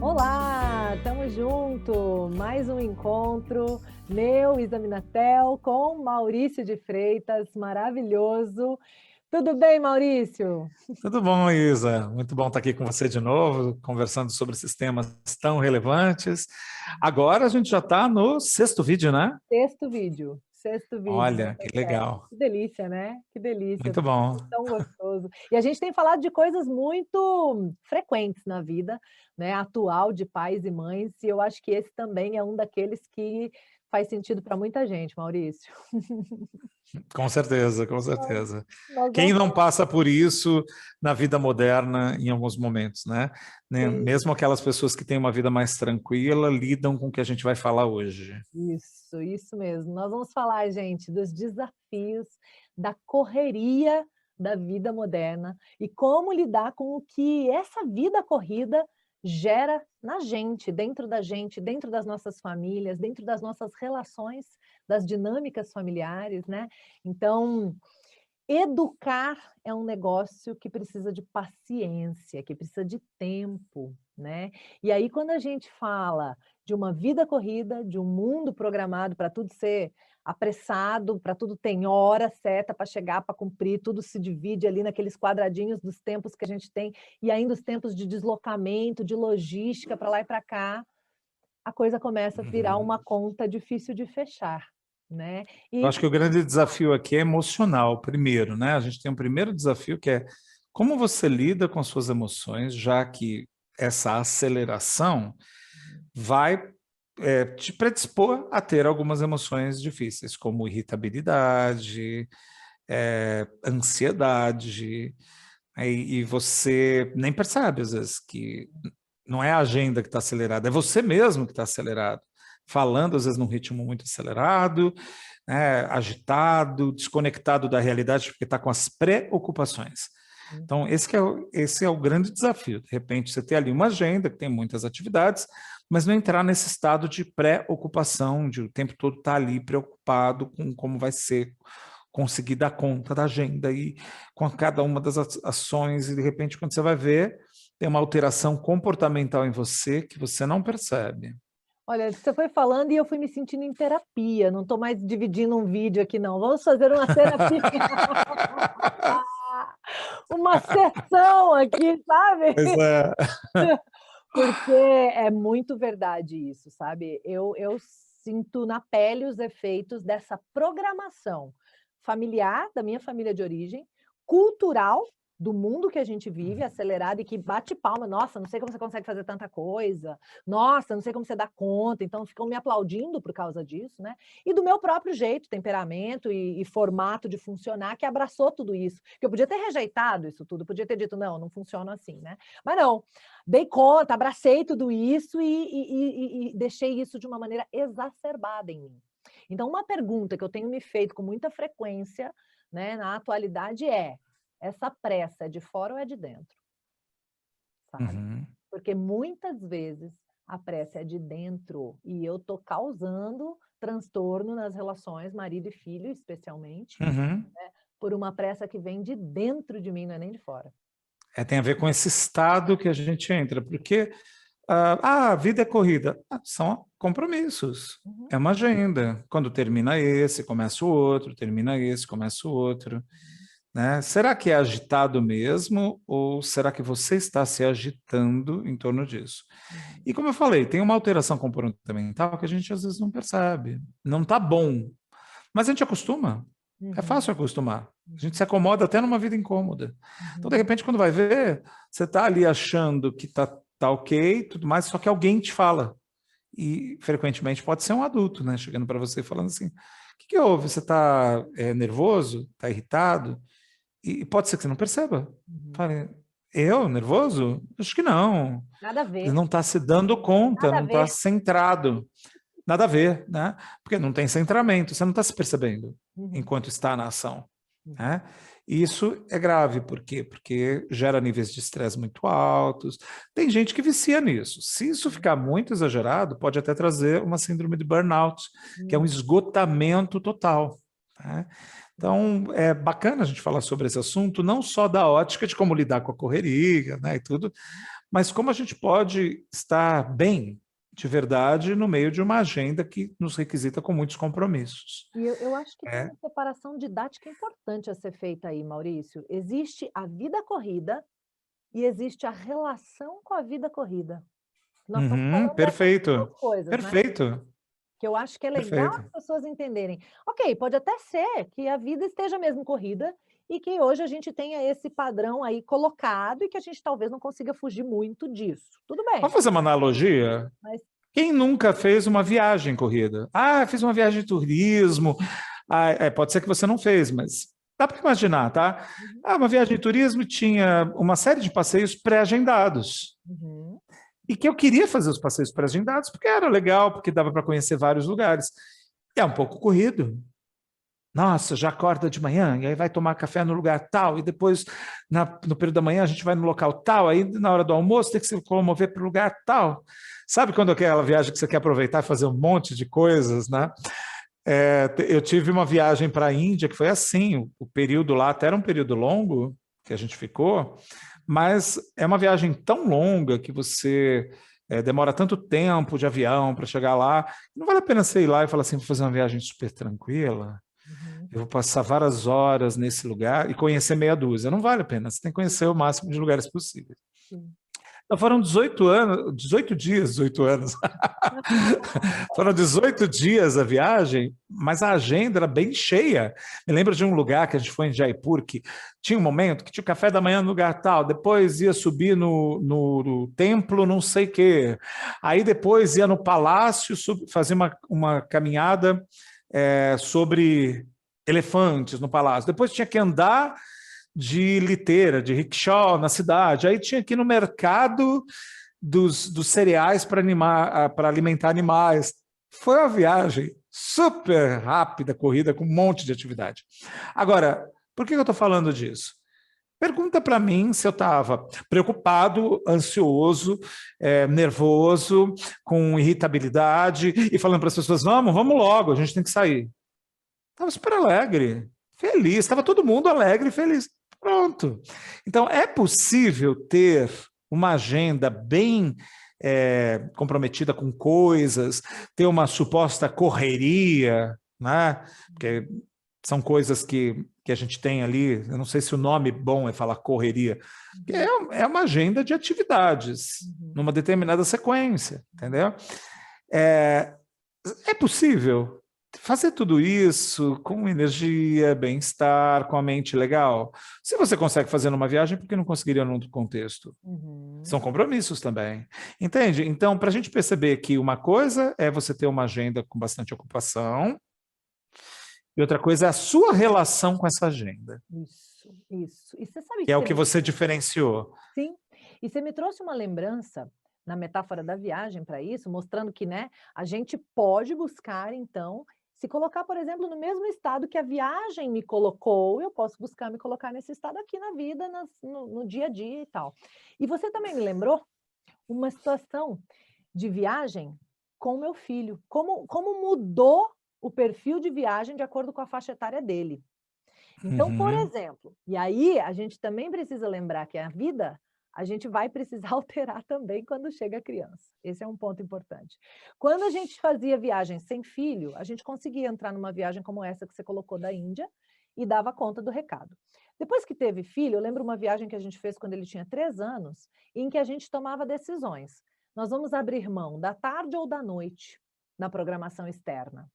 Olá, estamos junto. Mais um encontro meu, Isa Minatel, com Maurício de Freitas, maravilhoso. Tudo bem, Maurício? Tudo bom, Isa? Muito bom estar aqui com você de novo, conversando sobre esses temas tão relevantes. Agora a gente já está no sexto vídeo, né? Sexto vídeo Olha, dessa que série. legal. Que delícia, né? Que delícia, Muito bom. tão gostoso. E a gente tem falado de coisas muito frequentes na vida, né, atual de pais e mães, e eu acho que esse também é um daqueles que faz sentido para muita gente, Maurício. Com certeza, com certeza. Nós Quem vamos não passa por isso na vida moderna em alguns momentos, né? ter Mesmo aquelas pessoas que têm uma vida mais tranquila lidam com o que a gente vai falar hoje. isso mesmo. Nós vamos falar, gente, dos desafios da correria da vida moderna e como lidar com o que essa vida corrida gera na gente, dentro das nossas famílias, dentro das nossas relações, das dinâmicas familiares, né? Então, educar é um negócio que precisa de paciência, que precisa de tempo, né. E aí quando a gente fala de uma vida corrida, de um mundo programado para tudo ser apressado, para tudo tem hora certa para chegar, para cumprir, tudo se divide ali naqueles quadradinhos dos tempos que a gente tem, e ainda os tempos de deslocamento, de logística para lá e para cá, a coisa começa a virar Uhum. uma conta difícil de fechar, né. Eu E acho que o grande desafio aqui é emocional, primeiro, né? A gente tem um primeiro desafio que é como você lida com suas emoções, já que essa aceleração vai te predispor a ter algumas emoções difíceis, como irritabilidade, ansiedade, e você nem percebe, às vezes, que não é a agenda que está acelerada, é você mesmo que está acelerado, falando, às vezes, num ritmo muito acelerado, né, agitado, desconectado da realidade, porque está com as preocupações. Então, esse é o grande desafio. De repente, você ter ali uma agenda que tem muitas atividades, mas não entrar nesse estado de preocupação, de o tempo todo estar ali preocupado com como vai ser, conseguir dar conta da agenda e com cada uma das ações, e de repente, quando você vai ver, tem uma alteração comportamental em você que você não percebe. olha, você foi falando e eu fui me sentindo em terapia, não estou mais dividindo um vídeo aqui não, vamos fazer uma terapia, uma sessão aqui, sabe? Pois é. Porque é muito verdade isso, sabe. Eu sinto na pele os efeitos dessa programação familiar, da minha família de origem, cultural, do mundo que a gente vive, acelerado e que bate palma: "Nossa, não sei como você consegue fazer tanta coisa. Nossa, não sei como você dá conta", então ficam me aplaudindo por causa disso, né. E do meu próprio jeito, temperamento e formato de funcionar que abraçou tudo isso, que eu podia ter rejeitado isso tudo, podia ter dito: "Não, não funciona assim", né. Mas não, dei conta, abracei tudo isso e deixei isso de uma maneira exacerbada em mim. Então uma pergunta que eu tenho me feito com muita frequência, né, na atualidade é: essa pressa é de fora ou é de dentro? Sabe? Uhum, Porque muitas vezes a pressa é de dentro e eu tô causando transtorno nas relações marido e filho, especialmente, uhum. por uma pressa que vem de dentro de mim, não é nem de fora. Tem a ver com esse estado que a gente entra, porque a vida é corrida. São compromissos, Uhum, é uma agenda. Quando termina esse, começa o outro, termina esse, começa o outro. Né? Será que é agitado mesmo, ou será que você está se agitando em torno disso? uhum, E como eu falei, tem uma alteração comportamental que a gente às vezes não percebe. Não está bom, mas a gente acostuma. É uhum, fácil acostumar. A gente se uhum, acomoda até numa vida incômoda. Então, de uhum. repente, quando vai ver, você está ali achando que tá ok, tudo mais, só que alguém te fala. E frequentemente pode ser um adulto, né? Chegando para você e falando assim: o que houve? Você está nervoso? Está irritado? E pode ser que você não perceba. Uhum. Fale, eu, nervoso? Acho que não. Nada a Você ver, não está se dando conta, nada a não está ver. centrado. Nada a ver, né? Porque não tem centramento, você não está se percebendo Uhum, enquanto está na ação. uhum, Né? E isso é grave, por quê? Porque gera níveis de estresse muito altos. Tem gente que vicia nisso. Se isso uhum, ficar muito exagerado, pode até trazer uma síndrome de burnout, que é um uhum, esgotamento total. Né? Então, é bacana a gente falar sobre esse assunto, não só da ótica de como lidar com a correria, né, e tudo, mas como a gente pode estar bem, de verdade, no meio de uma agenda que nos requisita com muitos compromissos. E eu acho que tem É, uma separação didática importante a ser feita aí, Maurício. Existe a vida corrida e existe a relação com a vida corrida. Nós estamos falando dessas perfeito, 2 coisas, né, perfeito, que eu acho que é legal perfeito. as pessoas entenderem. Ok, pode até ser que a vida esteja mesmo corrida e que hoje a gente tenha esse padrão aí colocado e que a gente talvez não consiga fugir muito disso. Tudo Vamos bem, fazer uma analogia? mas Quem nunca fez uma viagem corrida? Ah, fiz uma viagem de turismo. Ah, pode ser que você não fez, mas dá para imaginar, tá? uhum, Ah, uma viagem de turismo tinha uma série de passeios pré-agendados. uhum, E que eu queria fazer os passeios pré-agendados porque era legal, porque dava para conhecer vários lugares. E é um pouco corrido. Nossa, já acorda de manhã, e aí vai tomar café no lugar tal, e depois, no período da manhã, a gente vai no local tal, aí na hora do almoço tem que se locomover para o lugar tal. Sabe quando é aquela viagem que você quer aproveitar e fazer um monte de coisas, né? Eu tive uma viagem para a Índia que foi assim, o período lá até era um período longo que a gente ficou, mas é uma viagem tão longa que você demora tanto tempo de avião para chegar lá, não vale a pena você ir lá e falar assim, vou fazer uma viagem super tranquila, uhum, eu vou passar várias horas nesse lugar e conhecer meia dúzia. Não vale a pena, você tem que conhecer o máximo de lugares possíveis. sim. Então foram 18 anos, 18 dias, 18 anos. Foram 18 dias a viagem, mas a agenda era bem cheia. Me lembro de um lugar que a gente foi em Jaipur, que tinha um momento que tinha café da manhã no lugar tal, depois ia subir no templo não sei o quê. Aí depois ia no palácio fazer uma caminhada sobre elefantes no palácio. Depois tinha que andar de liteira, de rickshaw na cidade. Aí tinha que ir no mercado dos cereais para alimentar animais. Foi uma viagem super rápida, corrida, com um monte de atividade. Agora, por que eu estou falando disso? Pergunta para mim se eu estava preocupado, ansioso, nervoso, com irritabilidade e falando para as pessoas: vamos logo, a gente tem que sair. Estava super alegre, feliz, estava todo mundo alegre e feliz. Pronto. Então, é possível ter uma agenda bem comprometida com coisas, ter uma suposta correria, né? Porque são coisas que a gente tem ali, eu não sei se o nome bom é falar correria, que é uma agenda de atividades, Uhum. numa determinada sequência, entendeu? É, é possível fazer tudo isso com energia, bem-estar, com a mente legal. Se você consegue fazer numa viagem, por que não conseguiria num outro contexto? São Uhum. compromissos também. Entende? Então, para a gente perceber que uma coisa é você ter uma agenda com bastante ocupação, e outra coisa é a sua relação com essa agenda, Isso, isso. E você sabe que que é o você que me você diferenciou. sim, e você me trouxe uma lembrança, na metáfora da viagem para isso, mostrando que, né, a gente pode buscar então, se colocar, por exemplo, no mesmo estado que a viagem me colocou, eu posso buscar me colocar nesse estado aqui na vida, no dia a dia e tal. E você também me lembrou uma situação de viagem com o meu filho, como mudou o perfil de viagem de acordo com a faixa etária dele. Então, por Uhum, exemplo, e aí a gente também precisa lembrar que a vida, a gente vai precisar alterar também quando chega a criança. Esse é um ponto importante. Quando a gente fazia viagem sem filho, a gente conseguia entrar numa viagem como essa que você colocou da Índia e dava conta do recado. Depois que teve filho, eu lembro uma viagem que a gente fez quando ele tinha 3 anos, em que a gente tomava decisões. Nós vamos abrir mão da tarde ou da noite na programação externa.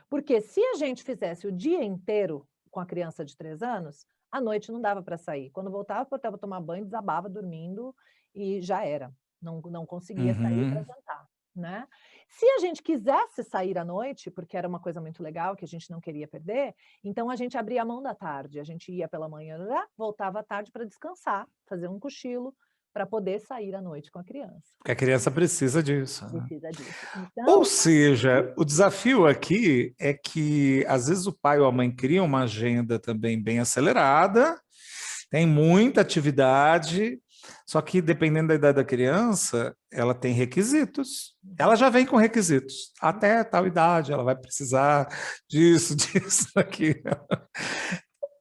Porque se a gente fizesse o dia inteiro com a criança de 3 anos, à noite não dava para sair. Quando voltava para tomar banho, desabava dormindo e já era. Não conseguia sair para uhum. jantar, né. Se a gente quisesse sair à noite, porque era uma coisa muito legal que a gente não queria perder, então a gente abria a mão da tarde, a gente ia pela manhã, voltava à tarde para descansar, fazer um cochilo, para poder sair à noite com a criança. Porque a criança precisa disso, né? Precisa disso. Ou Então seja, o desafio aqui é que, às vezes, o pai ou a mãe cria uma agenda também bem acelerada, tem muita atividade, Só que, dependendo da idade da criança, ela tem requisitos. Ela já vem com requisitos. Até tal idade, ela vai precisar disso, disso, daquilo.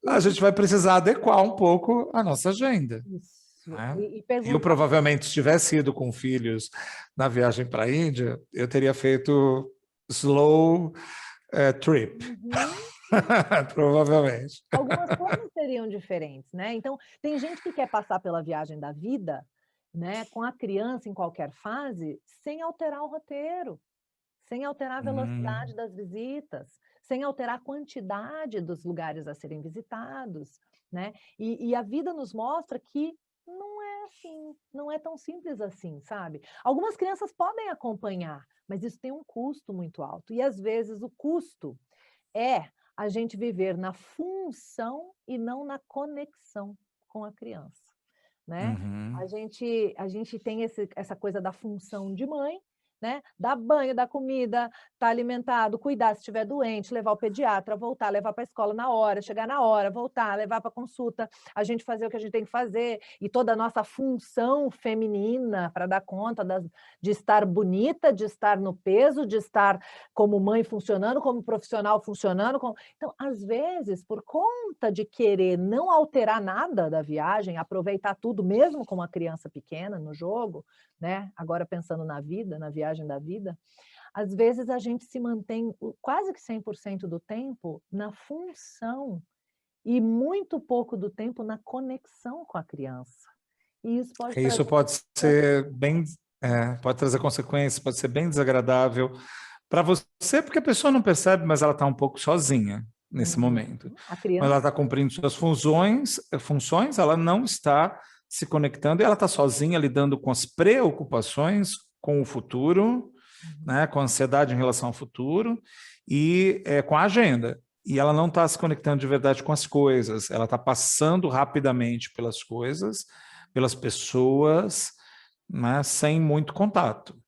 A gente vai precisar adequar um pouco a nossa agenda. Isso. Né? E Eu, perguntar. provavelmente, se tivesse ido com filhos na viagem para a Índia, eu teria feito slow trip. Uhum. Provavelmente. Algumas coisas seriam diferentes, né. Então, tem gente que quer passar pela viagem da vida, né, com a criança em qualquer fase, sem alterar o roteiro, sem alterar a velocidade Hum, das visitas, sem alterar a quantidade dos lugares a serem visitados, né. E a vida nos mostra que não é assim, não é tão simples assim, sabe. Algumas crianças podem acompanhar, mas isso tem um custo muito alto e, às vezes, o custo é a gente viver na função e não na conexão com a criança, né. uhum. A gente tem essa coisa da função de mãe, né, dar banho, dar comida, estar alimentado, cuidar se estiver doente, levar o pediatra, voltar, levar para a escola na hora, chegar na hora, voltar, levar para consulta, a gente fazer o que a gente tem que fazer, e toda a nossa função feminina para dar conta de estar bonita, de estar no peso, de estar como mãe funcionando, como profissional funcionando, então, às vezes, por conta de querer não alterar nada da viagem, aproveitar tudo, mesmo com uma criança pequena no jogo, né, agora pensando na vida, na viagem da vida, às vezes a gente se mantém quase que 100% do tempo na função e muito pouco do tempo na conexão com a criança. E isso pode Isso trazer pode ser bem, pode trazer consequências, pode ser bem desagradável para você, porque a pessoa não percebe, mas ela está um pouco sozinha nesse Uhum. momento. A Quando ela criança. está cumprindo suas funções, ela não está se conectando, e ela está sozinha lidando com as preocupações com o futuro, Uhum. né, com a ansiedade em relação ao futuro e com a agenda. E ela não está se conectando de verdade com as coisas, ela está passando rapidamente pelas coisas, pelas pessoas, né, sem muito contato.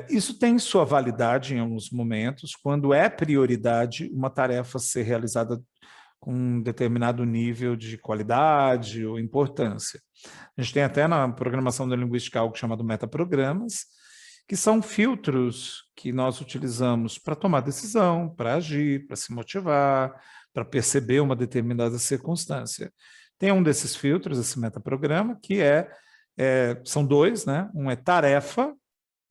Isso tem sua validade em alguns momentos, quando é prioridade uma tarefa ser realizada com um determinado nível de qualidade ou importância. A gente tem até na programação da linguística algo chamado metaprogramas, que são filtros que nós utilizamos para tomar decisão, para agir, para se motivar, para perceber uma determinada circunstância. Tem um desses filtros, esse metaprograma, que são dois, né? Um é tarefa,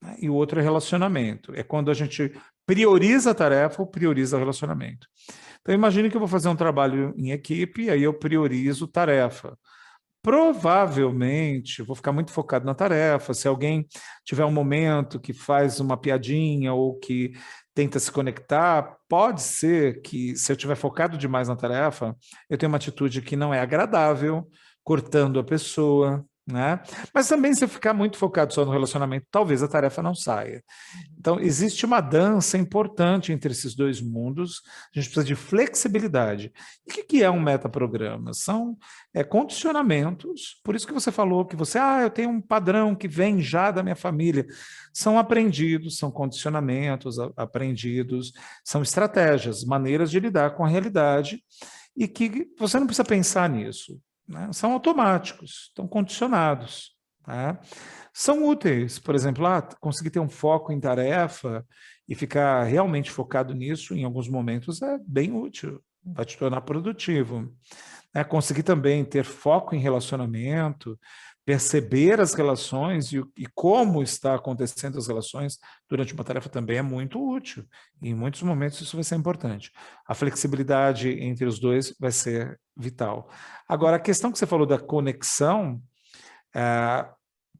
né? E o outro é relacionamento. É quando a gente prioriza a tarefa ou prioriza o relacionamento. Então, imagine que eu vou fazer um trabalho em equipe, aí eu priorizo tarefa. Provavelmente, vou ficar muito focado na tarefa. Se alguém tiver um momento que faz uma piadinha ou que tenta se conectar, pode ser que, se eu estiver focado demais na tarefa, eu tenha uma atitude que não é agradável, cortando a pessoa, né? Mas também, se eu ficar muito focado só no relacionamento, talvez a tarefa não saia. Então, existe uma dança importante entre esses dois mundos, a gente precisa de flexibilidade. E o que é um metaprograma? São condicionamentos, por isso que você falou que eu tenho um padrão que vem já da minha família. São aprendidos, são condicionamentos aprendidos, são estratégias, maneiras de lidar com a realidade, e que você não precisa pensar nisso, né? São automáticos, estão condicionados, tá? São úteis, por exemplo, conseguir ter um foco em tarefa e ficar realmente focado nisso em alguns momentos é bem útil, vai te tornar produtivo. Conseguir também ter foco em relacionamento, perceber as relações e como está acontecendo as relações durante uma tarefa também é muito útil. E em muitos momentos isso vai ser importante. A flexibilidade entre os dois vai ser vital. Agora, a questão que você falou da conexão, é,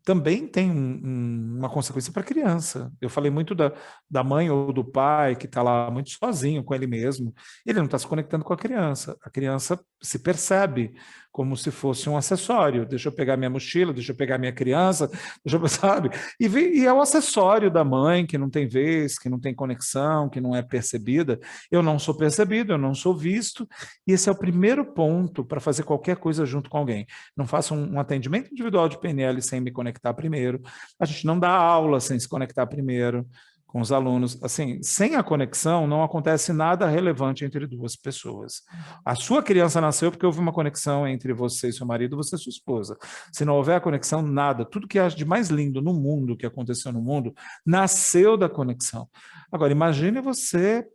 também tem uma consequência para a criança. Eu falei muito da mãe ou do pai que está lá muito sozinho com ele mesmo. Ele não está se conectando com a criança. A criança se percebe como se fosse um acessório. Deixa eu pegar minha mochila, deixa eu pegar minha criança, deixa eu, sabe? E é o acessório da mãe que não tem vez, que não tem conexão, que não é percebida. Eu não sou percebido, eu não sou visto. E esse é o primeiro ponto para fazer qualquer coisa junto com alguém. Não faço um atendimento individual de PNL sem me conectar primeiro. A gente não dá aula sem se conectar primeiro. com os alunos. Assim, sem a conexão não acontece nada relevante entre duas pessoas. A sua criança nasceu porque houve uma conexão entre você e seu marido, você e sua esposa. Se não houver a conexão, nada. Tudo que há de mais lindo no mundo, que aconteceu no mundo, nasceu da conexão. Agora, imagine você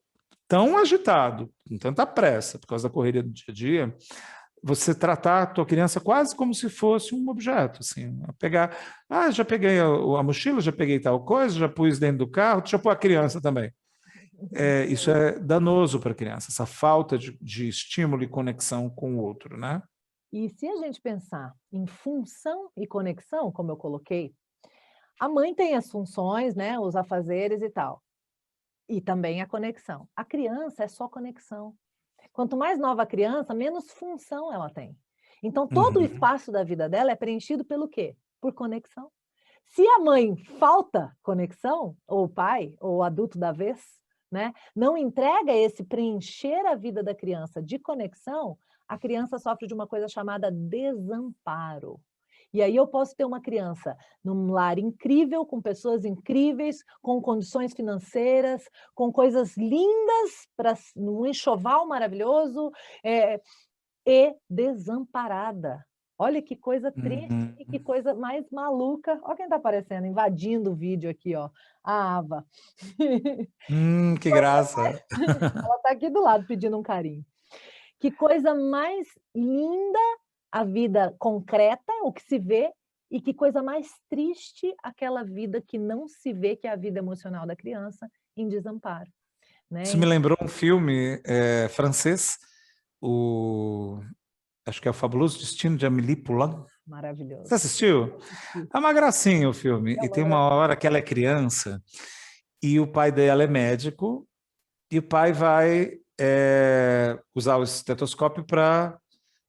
tão agitado, com tanta pressa, por causa da correria do dia a dia, você tratar a tua criança quase como se fosse um objeto, assim, pegar, já peguei a mochila, já peguei tal coisa, já pus dentro do carro, deixa eu pôr a criança também. Isso é danoso para a criança, essa falta de estímulo e conexão com o outro, né? E se a gente pensar em função e conexão, como eu coloquei, a mãe tem as funções, né, os afazeres e tal, e também a conexão. A criança é só conexão. Quanto mais nova a criança, menos função ela tem. Então, todo o Uhum. espaço da vida dela é preenchido pelo quê? Por conexão. Se a mãe falta conexão, ou o pai, ou o adulto da vez, né, não entrega esse preencher a vida da criança de conexão, a criança sofre de uma coisa chamada desamparo. E aí eu posso ter uma criança num lar incrível, com pessoas incríveis, com condições financeiras, com coisas lindas, num enxoval maravilhoso, e desamparada. Olha que coisa triste Uhum. e que coisa mais maluca. Olha quem está aparecendo, invadindo o vídeo aqui, ó, a Ava. Que graça. Ela está aqui do lado pedindo um carinho. Que coisa mais linda a vida concreta, o que se vê, e que coisa mais triste aquela vida que não se vê, que é a vida emocional da criança, em desamparo. Isso Né? me lembrou um filme francês, acho que é O Fabuloso Destino de Amélie Poulain. Você Maravilhoso. assistiu? Assisti. É uma gracinha o filme. É E uma tem uma graça. hora que ela é criança e o pai dela é médico e o pai vai usar o estetoscópio para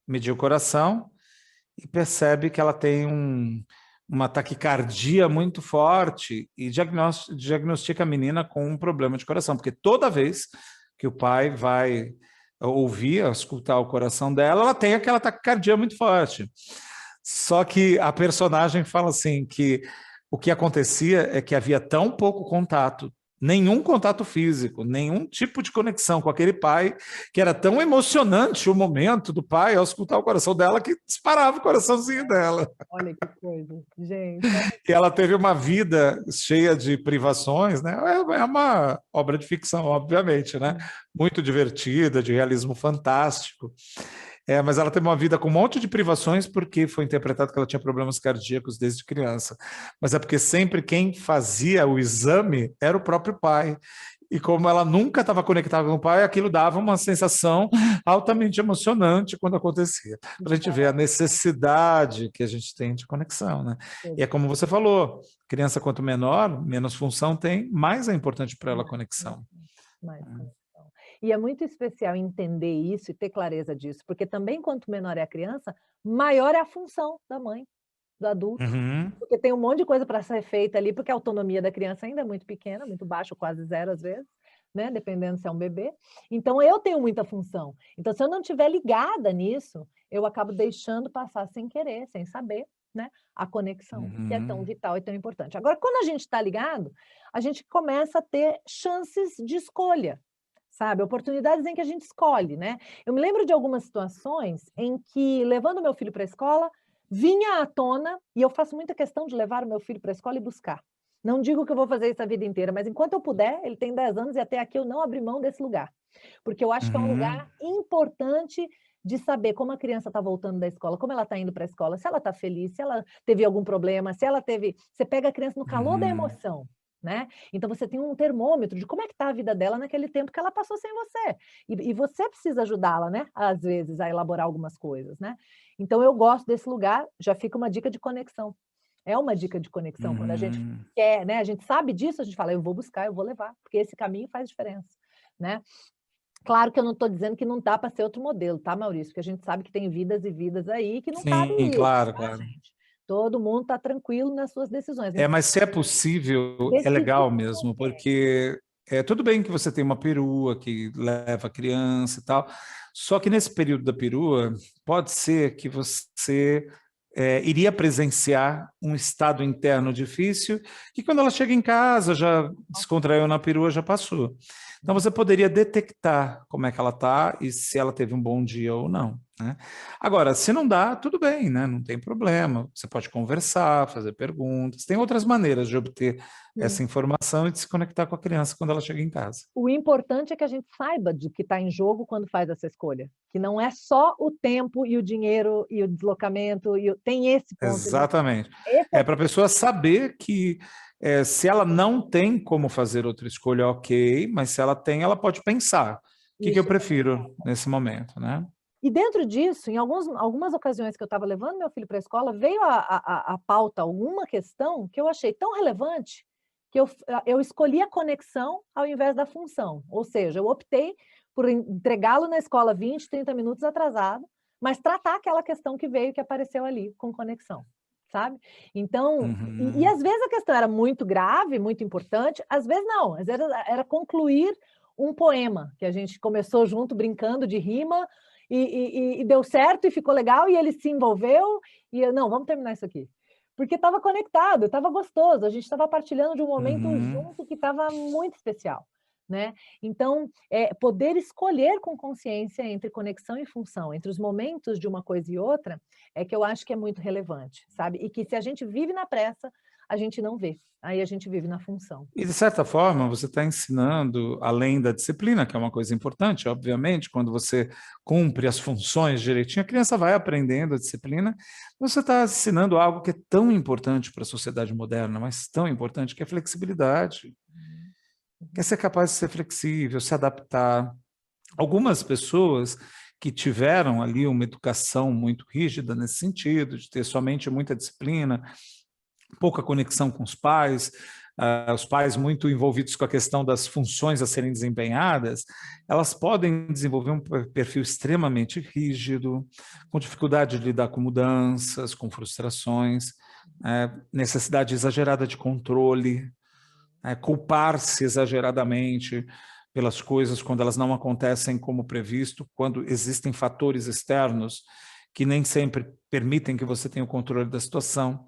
medir o coração e percebe que ela tem uma taquicardia muito forte e diagnostica a menina com um problema de coração, porque toda vez que o pai vai ouvir, escutar o coração dela, ela tem aquela taquicardia muito forte. Só que a personagem fala assim que o que acontecia é que havia tão pouco contato, nenhum contato físico, nenhum tipo de conexão com aquele pai, que era tão emocionante o momento do pai ao escutar o coração dela que disparava o coraçãozinho dela. Olha que coisa, gente. E ela teve uma vida cheia de privações, né? É uma obra de ficção, obviamente, né? Muito divertida, de realismo fantástico. Mas ela teve uma vida com um monte de privações porque foi interpretado que ela tinha problemas cardíacos desde criança. Mas é porque sempre quem fazia o exame era o próprio pai. E como ela nunca estava conectada com o pai, aquilo dava uma sensação altamente emocionante quando acontecia. Para a gente ver a necessidade que a gente tem de conexão, né? E é como você falou, criança quanto menor, menos função tem, mais é importante para ela a conexão. Mais conexão. E é muito especial entender isso e ter clareza disso, porque também quanto menor é a criança, maior é a função da mãe, do adulto. Uhum. Porque tem um monte de coisa para ser feita ali, porque a autonomia da criança ainda é muito pequena, muito baixa, quase zero às vezes, né? Dependendo se é um bebê. Então eu tenho muita função. Então se eu não estiver ligada nisso, eu acabo deixando passar sem querer, sem saber, né? A conexão, que é tão vital e tão importante. Agora, quando a gente está ligado, a gente começa a ter chances de escolha, sabe? Oportunidades em que a gente escolhe, né? Eu me lembro de algumas situações em que, levando meu filho para a escola, vinha à tona, e eu faço muita questão de levar o meu filho para a escola e buscar. Não digo que eu vou fazer isso a vida inteira, mas enquanto eu puder, ele tem 10 anos e até aqui eu não abri mão desse lugar. Porque eu acho que é um lugar importante de saber como a criança está voltando da escola, como ela está indo para a escola, se ela está feliz, se ela teve algum problema, se ela teve... Você pega a criança no calor da emoção, né? Então você tem um termômetro de como é que está a vida dela naquele tempo que ela passou sem você. E você precisa ajudá-la, né? Às vezes, a elaborar algumas coisas, né? Então eu gosto desse lugar, já fica uma dica de conexão. É uma dica de conexão, quando a gente quer, né? A gente sabe disso, a gente fala, eu vou buscar, eu vou levar, porque esse caminho faz diferença, né? Claro que eu não estou dizendo que não dá para ser outro modelo, tá, Maurício? Porque a gente sabe que tem vidas e vidas aí que não cabe Sim, isso, claro, tá, claro. gente? Todo mundo está tranquilo nas suas decisões. Mas se é possível, é Decidir legal por mesmo, você. porque tudo bem que você tem uma perua que leva a criança e tal, só que nesse período da perua, pode ser que você iria presenciar um estado interno difícil, que quando ela chega em casa, já descontraiu na perua, já passou. Então você poderia detectar como é que ela está e se ela teve um bom dia ou não, né? Agora, se não dá, tudo bem, né? Não tem problema. Você pode conversar, fazer perguntas. Tem outras maneiras de obter essa informação e de se conectar com a criança quando ela chega em casa. O importante é que a gente saiba de que está em jogo quando faz essa escolha, que não é só o tempo e o dinheiro e o deslocamento, tem esse ponto. Exatamente. Esse É para a pessoa saber que se ela não tem como fazer outra escolha, ok, mas se ela tem, ela pode pensar. O que eu prefiro nesse momento, né? E dentro disso, em algumas ocasiões que eu estava levando meu filho para a escola, veio a pauta alguma questão que eu achei tão relevante que eu escolhi a conexão ao invés da função. Ou seja, eu optei por entregá-lo na escola 20, 30 minutos atrasado, mas tratar aquela questão que veio, que apareceu ali com conexão, sabe? Então, e às vezes a questão era muito grave, muito importante, às vezes não, às vezes era concluir um poema que a gente começou junto, brincando de rima, e deu certo, e ficou legal, e ele se envolveu, e eu, não, vamos terminar isso aqui. Porque estava conectado, estava gostoso, a gente estava partilhando de um momento junto que estava muito especial, né? Então, poder escolher com consciência entre conexão e função, entre os momentos de uma coisa e outra, é que eu acho que é muito relevante, sabe? E que se a gente vive na pressa, a gente não vê, aí a gente vive na função. E, de certa forma, você está ensinando, além da disciplina, que é uma coisa importante, obviamente, quando você cumpre as funções direitinho, a criança vai aprendendo a disciplina, você está ensinando algo que é tão importante para a sociedade moderna, mas tão importante, que é a flexibilidade. Que é ser capaz de ser flexível, se adaptar. Algumas pessoas que tiveram ali uma educação muito rígida nesse sentido, de ter somente muita disciplina, pouca conexão com os pais muito envolvidos com a questão das funções a serem desempenhadas, elas podem desenvolver um perfil extremamente rígido, com dificuldade de lidar com mudanças, com frustrações, necessidade exagerada de controle, culpar-se exageradamente pelas coisas quando elas não acontecem como previsto, quando existem fatores externos que nem sempre permitem que você tenha o controle da situação.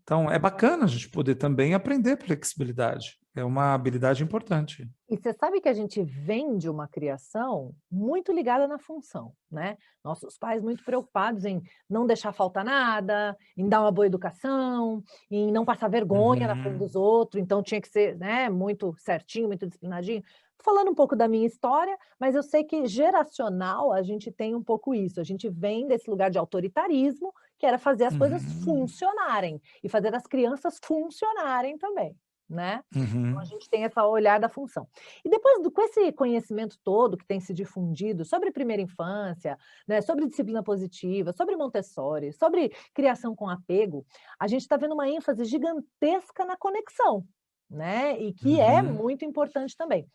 Então, é bacana a gente poder também aprender flexibilidade. É uma habilidade importante. E você sabe que a gente vem de uma criação muito ligada na função, né? Nossos pais muito preocupados em não deixar faltar nada, em dar uma boa educação, em não passar vergonha na frente dos outros, então tinha que ser, né, muito certinho, muito disciplinadinho. Tô falando um pouco da minha história, mas eu sei que geracional a gente tem um pouco isso. A gente vem desse lugar de autoritarismo, que era fazer as coisas funcionarem e fazer as crianças funcionarem também, né? Então, a gente tem esse olhar da função. E depois, com esse conhecimento todo que tem se difundido sobre primeira infância, né, sobre disciplina positiva, sobre Montessori, sobre criação com apego, a gente está vendo uma ênfase gigantesca na conexão, né? E que é muito importante também.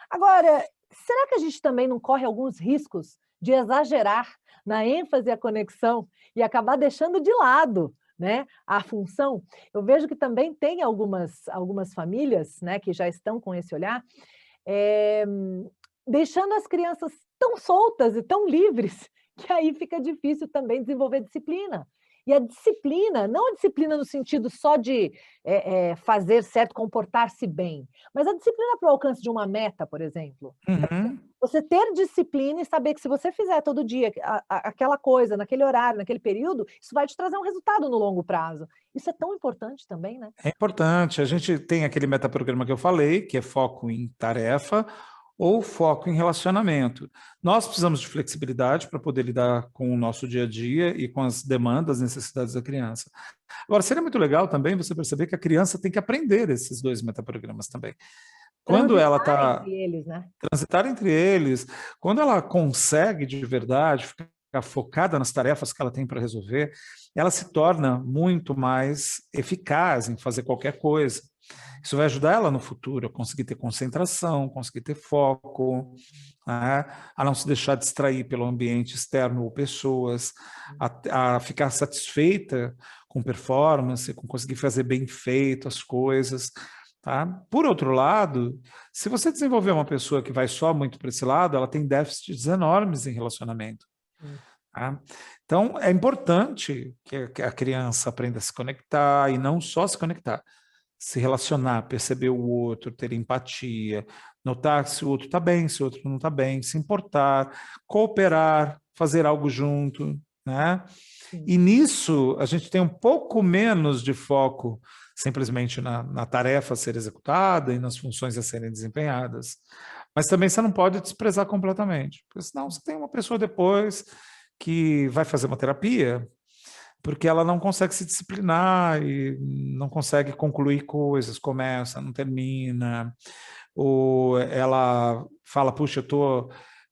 Agora, será que a gente também não corre alguns riscos de exagerar na ênfase à conexão e acabar deixando de lado, né, a função? Eu vejo que também tem algumas famílias, né, que já estão com esse olhar, deixando as crianças tão soltas e tão livres, que aí fica difícil também desenvolver disciplina. E a disciplina, não a disciplina no sentido só de fazer certo, comportar-se bem, mas a disciplina para o alcance de uma meta, por exemplo. Você ter disciplina e saber que se você fizer todo dia aquela coisa, naquele horário, naquele período, isso vai te trazer um resultado no longo prazo. Isso é tão importante também, né? É importante. A gente tem aquele metaprograma que eu falei, que é foco em tarefa ou foco em relacionamento. Nós precisamos de flexibilidade para poder lidar com o nosso dia a dia e com as demandas, necessidades da criança. Agora, seria muito legal também você perceber que a criança tem que aprender esses dois metaprogramas também. Quando ela está entre eles, né? Transitar entre eles, quando ela consegue de verdade ficar focada nas tarefas que ela tem para resolver, ela se torna muito mais eficaz em fazer qualquer coisa. Isso vai ajudar ela no futuro a conseguir ter concentração, conseguir ter foco, né? A não se deixar distrair pelo ambiente externo ou pessoas, a ficar satisfeita com performance, com conseguir fazer bem feito as coisas. Tá? Por outro lado, se você desenvolver uma pessoa que vai só muito para esse lado, ela tem déficits enormes em relacionamento. Tá? Então, é importante que a criança aprenda a se conectar e não só se conectar, se relacionar, perceber o outro, ter empatia, notar se o outro está bem, se o outro não está bem, se importar, cooperar, fazer algo junto, né? Sim. E nisso a gente tem um pouco menos de foco simplesmente na tarefa a ser executada e nas funções a serem desempenhadas. Mas também você não pode desprezar completamente, porque senão você tem uma pessoa depois que vai fazer uma terapia porque ela não consegue se disciplinar e não consegue concluir coisas, começa, não termina, ou ela fala, puxa, eu estou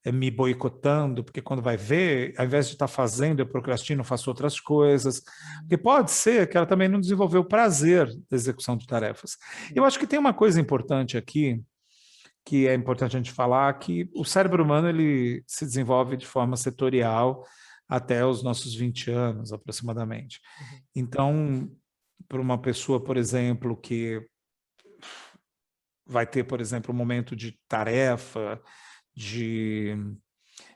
me boicotando, porque quando vai ver, ao invés de estar fazendo, eu procrastino, faço outras coisas, porque pode ser que ela também não desenvolveu o prazer da execução de tarefas. Eu acho que tem uma coisa importante aqui, que é importante a gente falar, que o cérebro humano ele se desenvolve de forma setorial até os nossos 20 anos, aproximadamente. Uhum. Então, para uma pessoa, por exemplo, que vai ter, por exemplo, um momento de tarefa, de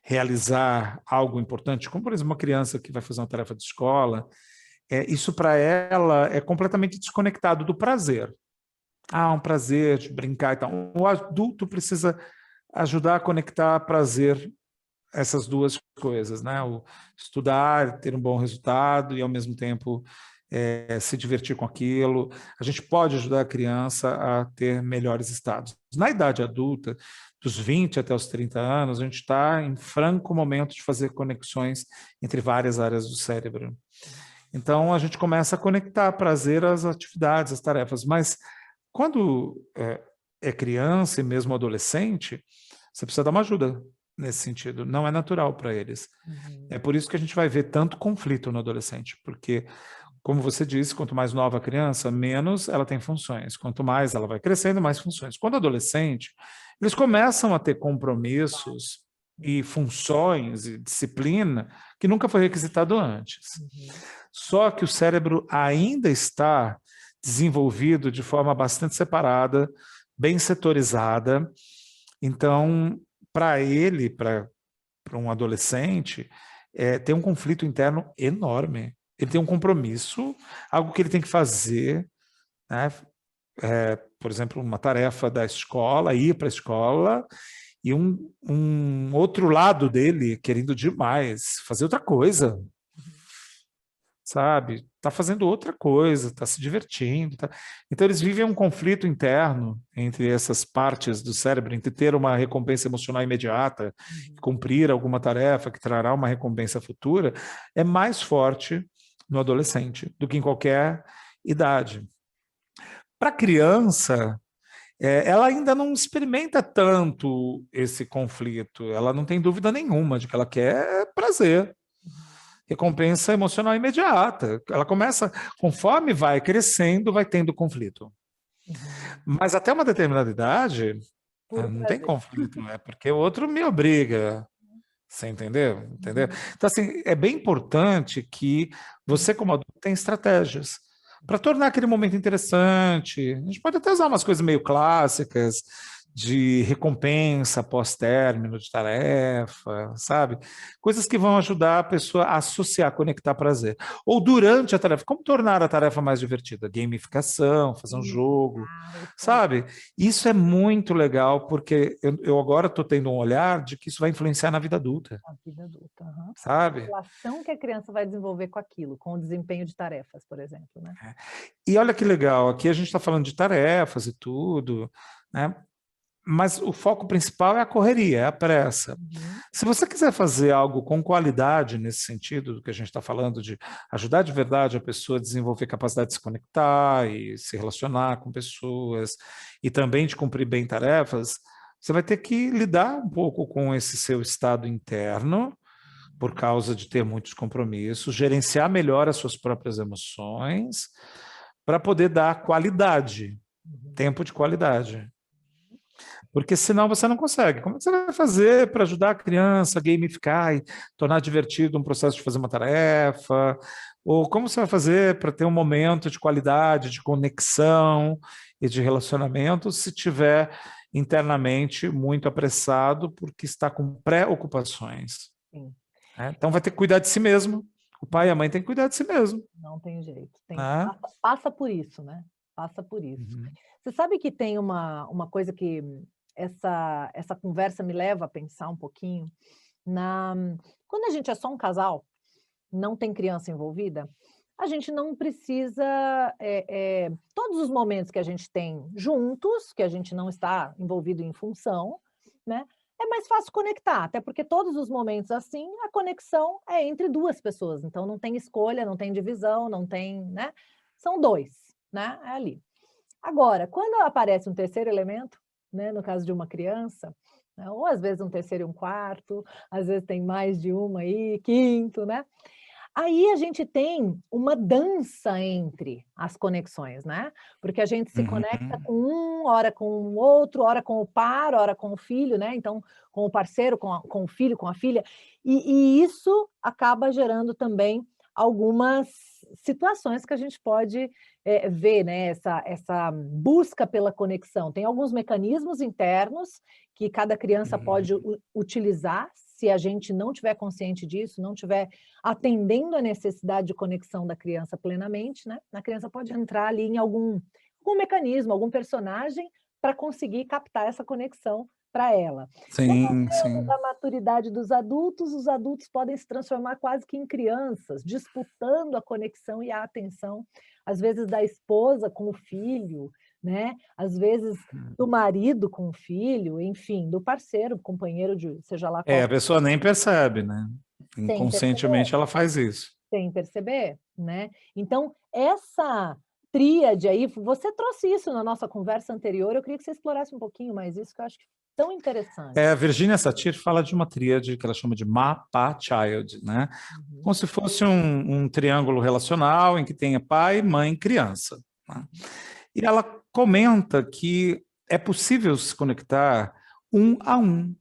realizar algo importante, como, por exemplo, uma criança que vai fazer uma tarefa de escola, isso para ela é completamente desconectado do prazer. Ah, um prazer de brincar e tal. O adulto precisa ajudar a conectar prazer, essas duas coisas, né? O estudar, ter um bom resultado e, ao mesmo tempo, se divertir com aquilo. A gente pode ajudar a criança a ter melhores estados. Na idade adulta, dos 20 até os 30 anos, a gente está em franco momento de fazer conexões entre várias áreas do cérebro. Então, a gente começa a conectar prazer às atividades, às tarefas, mas quando é criança e mesmo adolescente, você precisa dar uma ajuda nesse sentido. Não é natural para eles. Uhum. É por isso que a gente vai ver tanto conflito no adolescente, porque, como você disse, quanto mais nova a criança, menos ela tem funções. Quanto mais ela vai crescendo, mais funções. Quando adolescente, eles começam a ter compromissos e funções e disciplina que nunca foi requisitado antes. Uhum. Só que o cérebro ainda está desenvolvido de forma bastante separada, bem setorizada. Então, para ele, para um adolescente, tem um conflito interno enorme. Ele tem um compromisso, algo que ele tem que fazer, né? Por exemplo, uma tarefa da escola, ir para a escola, e um outro lado dele querendo demais fazer outra coisa, sabe? Está fazendo outra coisa, está se divertindo. Tá... Então, eles vivem um conflito interno entre essas partes do cérebro, entre ter uma recompensa emocional imediata, cumprir alguma tarefa que trará uma recompensa futura, é mais forte no adolescente do que em qualquer idade. Para a criança, ela ainda não experimenta tanto esse conflito, ela não tem dúvida nenhuma de que ela quer prazer, recompensa emocional imediata. Ela começa, conforme vai crescendo, vai tendo conflito. Uhum. Mas até uma determinada idade, Puro não tem prazer. conflito, é porque o outro me obriga. Você entendeu? Entendeu? Uhum. Então, assim, é bem importante que você, como adulto, tenha estratégias para tornar aquele momento interessante. A gente pode até usar umas coisas meio clássicas de recompensa pós-término de tarefa, sabe? Coisas que vão ajudar a pessoa a associar, conectar prazer. Ou durante a tarefa, como tornar a tarefa mais divertida? Gamificação, fazer um jogo, Isso aí, sabe? Isso é muito legal, porque eu agora estou tendo um olhar de que isso vai influenciar na vida adulta, a vida adulta. Aham. A sabe? relação que a criança vai desenvolver com aquilo, com o desempenho de tarefas, por exemplo, né? E olha que legal, aqui a gente está falando de tarefas e tudo, né? Mas o foco principal é a correria, é a pressa. Uhum. Se você quiser fazer algo com qualidade nesse sentido do que a gente está falando, de ajudar de verdade a pessoa a desenvolver capacidade de se conectar e se relacionar com pessoas, e também de cumprir bem tarefas, você vai ter que lidar um pouco com esse seu estado interno, por causa de ter muitos compromissos, gerenciar melhor as suas próprias emoções, para poder dar qualidade, Uhum. tempo de qualidade. Porque senão você não consegue. Como é que você vai fazer para ajudar a criança a gamificar e tornar divertido um processo de fazer uma tarefa? Ou como você vai fazer para ter um momento de qualidade, de conexão e de relacionamento se tiver internamente muito apressado porque está com preocupações? Sim. né? Então vai ter que cuidar de si mesmo. O pai e a mãe têm que cuidar de si mesmo. Não tem jeito. Né? Passa por isso, né? Passa por isso. Uhum. Você sabe que tem uma coisa que essa conversa me leva a pensar um pouquinho quando a gente é só um casal, não tem criança envolvida, a gente não precisa, todos os momentos que a gente tem juntos, que a gente não está envolvido em função, né, é mais fácil conectar, até porque todos os momentos assim, a conexão é entre duas pessoas, então não tem escolha, não tem divisão, não tem, né, são dois, né, é ali. Agora, quando aparece um terceiro elemento, né, no caso de uma criança, né, ou às vezes um terceiro e um quarto, às vezes tem mais de uma aí, quinto, né? Aí a gente tem uma dança entre as conexões, né? Porque a gente se conecta Uhum. com um, ora com o outro, ora com o par, ora com o filho, né? Então, com o parceiro, com o filho, com a filha. E isso acaba gerando também algumas situações que a gente pode ver, né? Essa busca pela conexão. Tem alguns mecanismos internos que cada criança pode utilizar se a gente não tiver consciente disso, não tiver atendendo a necessidade de conexão da criança plenamente, né? A criança pode entrar ali em algum mecanismo, algum personagem para conseguir captar essa conexão para ela. Sim, Dependendo sim. da maturidade dos adultos, os adultos podem se transformar quase que em crianças, disputando a conexão e a atenção, às vezes da esposa com o filho, né? Às vezes do marido com o filho, enfim, do parceiro, companheiro de seja lá qual A pessoa nem percebe, né? sem perceber, Inconscientemente ela faz isso. sem perceber, né? Então, essa tríade aí, você trouxe isso na nossa conversa anterior, eu queria que você explorasse um pouquinho mais isso, que eu acho que é tão interessante. A Virginia Satir fala de uma tríade que ela chama de Ma-Pa-Child, né? Como se fosse um triângulo relacional em que tenha pai, mãe, criança. Né? E ela comenta que é possível se conectar um a um.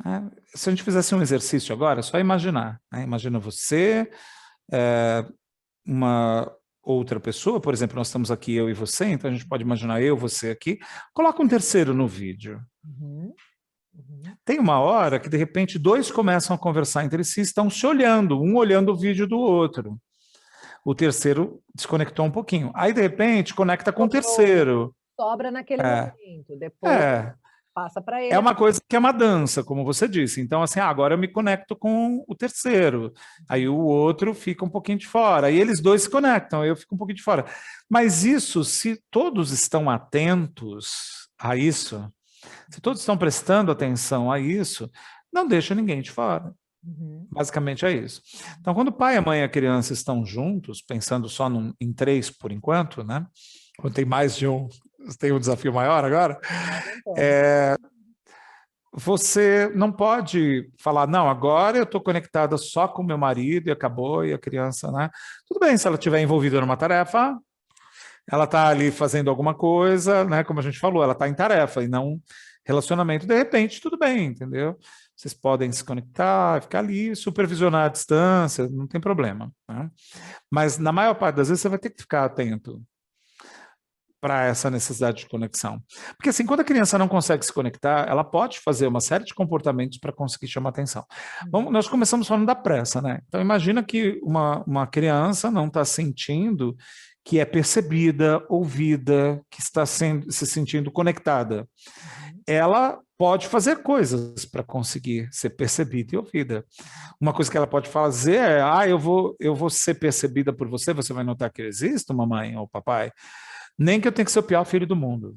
Né? Se a gente fizesse um exercício agora, é só imaginar. Né? Imagina você, uma outra pessoa, por exemplo, nós estamos aqui, eu e você, então a gente pode imaginar eu, você aqui, coloca um terceiro no vídeo. Tem uma hora que, de repente, dois começam a conversar entre si, estão se olhando, um olhando o vídeo do outro. O terceiro desconectou um pouquinho. Aí, de repente, conecta com o terceiro. Sobra naquele momento, depois É, passa para ele. é uma coisa que é uma dança, como você disse. Então, assim, agora eu me conecto com o terceiro. Aí o outro fica um pouquinho de fora. Aí eles dois se conectam, aí eu fico um pouquinho de fora. Mas isso, se todos estão atentos a isso, se todos estão prestando atenção a isso, não deixa ninguém de fora. Basicamente é isso. Então, quando o pai, a mãe e a criança estão juntos, pensando só em três por enquanto, né? Quando tem mais de um, tem um desafio maior agora, você não pode falar, não, agora eu estou conectada só com meu marido e acabou, e a criança, né? Tudo bem se ela estiver envolvida numa tarefa, ela está ali fazendo alguma coisa, né? Como a gente falou, ela está em tarefa e não relacionamento. De repente, tudo bem, entendeu? Vocês podem se conectar, ficar ali, supervisionar à distância, não tem problema. Né? Mas na maior parte das vezes você vai ter que ficar atento para essa necessidade de conexão. Porque assim, quando a criança não consegue se conectar, ela pode fazer uma série de comportamentos para conseguir chamar atenção. Bom, nós começamos falando da pressa, né? Então imagina que uma criança não está sentindo que é percebida, ouvida, que está se sentindo conectada. Ela pode fazer coisas para conseguir ser percebida e ouvida. Uma coisa que ela pode fazer é, eu vou ser percebida por você, você vai notar que eu existo, mamãe ou papai. Nem que eu tenha que ser o pior filho do mundo.